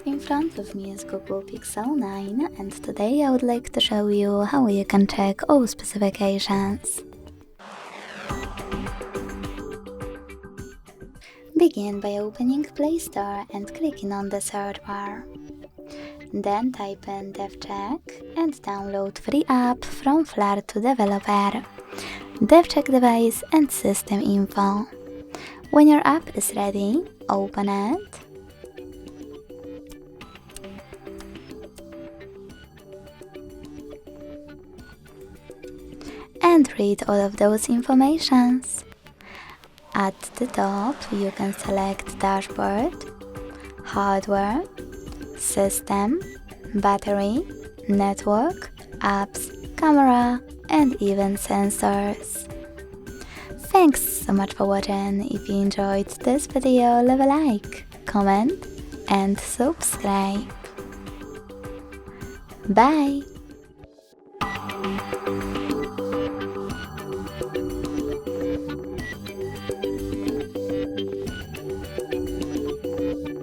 In front of me is Google Pixel 9, and today I would like to show you how you can check all specifications. Begin by opening Play Store and clicking on the search bar. Then type in DevCheck and download free app from Flare to Developer, DevCheck device and system info. When your app is ready, open it. And read all of those informations. At the top, you can select Dashboard, Hardware, System, Battery, Network, Apps, Camera, and even Sensors. Thanks so much for watching. If you enjoyed this video, leave a like, comment, and subscribe. Bye!